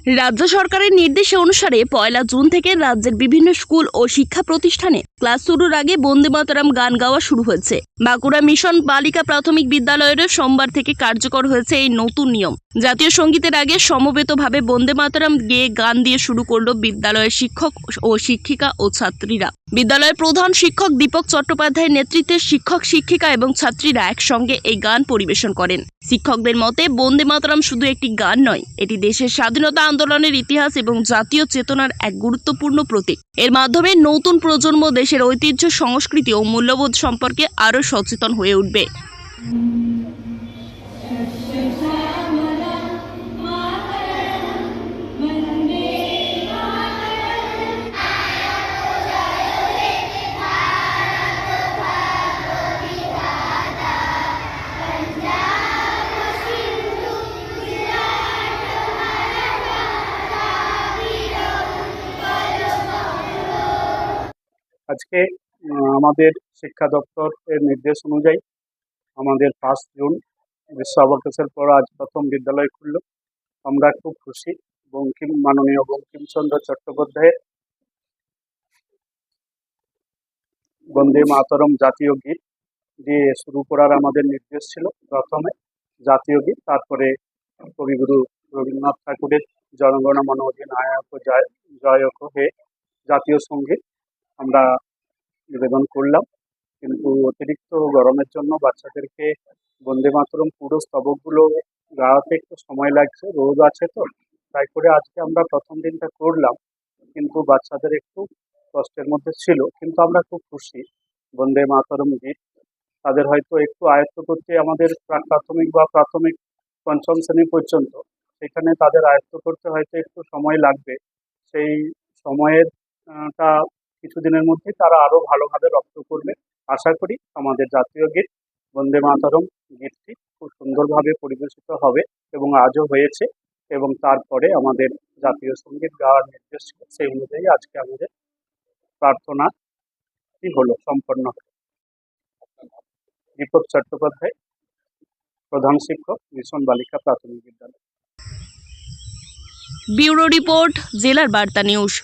রাজ্য সরকারের নির্দেশ অনুসারে 1 জুন থেকে রাজ্যের বিভিন্ন স্কুল ও শিক্ষা প্রতিষ্ঠানে ক্লাস শুরুর আগে বন্দে মাতরম গান গাওয়া শুরু হয়েছে। বাঁকুড়া মিশন বালিকা প্রাথমিক বিদ্যালয়ের সোমবার থেকে কার্যকর হয়েছে এই নতুন নিয়ম। জাতীয় সঙ্গীতের আগে সমবেতভাবে বন্দে মাতরম গেয়ে গান দিয়ে শুরু করলো বিদ্যালয়ের শিক্ষক ও শিক্ষিকা ও ছাত্রীরা। বিদ্যালয়ের প্রধান শিক্ষক দীপক চট্টোপাধ্যায়ের নেতৃত্বে শিক্ষক শিক্ষিকা এবং ছাত্রীরা একসঙ্গে এই গান পরিবেশন করেন। শিক্ষকদের মতে বন্দে মাতরম শুধু একটি গান নয়, এটি দেশের স্বাধীনতা আন্দোলনের ইতিহাস এবং জাতীয় চেতনার এক গুরুত্বপূর্ণ প্রতীক। এর মাধ্যমে নতুন প্রজন্ম দেশের ঐতিহ্য, সংস্কৃতি ও মূল্যবোধ সম্পর্কে আরও সচেতন হয়ে উঠবে। আজকে আমাদের শিক্ষা দপ্তরের নির্দেশ অনুযায়ী আমাদের 5 জুন বিশ্ব অবকাশের পর আজ প্রথম বিদ্যালয় খুলল। আমরা খুব খুশি। মাননীয় বঙ্কিমচন্দ্র চট্টোপাধ্যায়ের বন্দে মাতরম জাতীয় গীত দিয়ে শুরু করার আমাদের নির্দেশ ছিল। প্রথমে জাতীয় গীত, তারপরে কবিগুরু রবীন্দ্রনাথ ঠাকুরের জনগণ মন অধিনায়ক জয় হে জাতীয় সঙ্গীত আমরা নিবেদন করলাম। কিন্তু অতিরিক্ত গরমের জন্য বাচ্চাদেরকে বন্দে মাতরম পুরো স্তবকগুলো গাওয়াতে একটু সময় লাগছে, রোদ আছে তো, তাই করে আজকে আমরা প্রথম দিনটা করলাম। কিন্তু বাচ্চাদের একটু কষ্টের মধ্যে ছিল, কিন্তু আমরা খুব খুশি। বন্দে মাতরম গীত তাদের হয়তো একটু আয়ত্ত করতে আমাদের প্রাথমিক বা প্রাথমিক 5ম শ্রেণী পর্যন্ত, সেখানে তাদের আয়ত্ত করতে হয়তো একটু সময় লাগবে। সেই সময়ের টা কিছুদিনের মধ্যে তারা আরো ভালোভাবে রপ্ত করবে। আশা করি আমাদের জাতীয় গীত বন্দে মাতরম গীতটি খুব সুন্দরভাবে পরিবেশিত হবে এবং আজও হয়েছে। এবং তারপরে আমাদের জাতীয় সঙ্গীত গাওয়ার নির্দেশ ছিল, সেই অনুযায়ী আজকে আমাদের প্রার্থনাটি হলো, সম্পন্ন হলো। দীপক চট্টোপাধ্যায়, প্রধান শিক্ষক, মিশন বালিকা প্রাথমিক বিদ্যালয়। ব্যুরো রিপোর্ট, জেলার বার্তা নিউজ।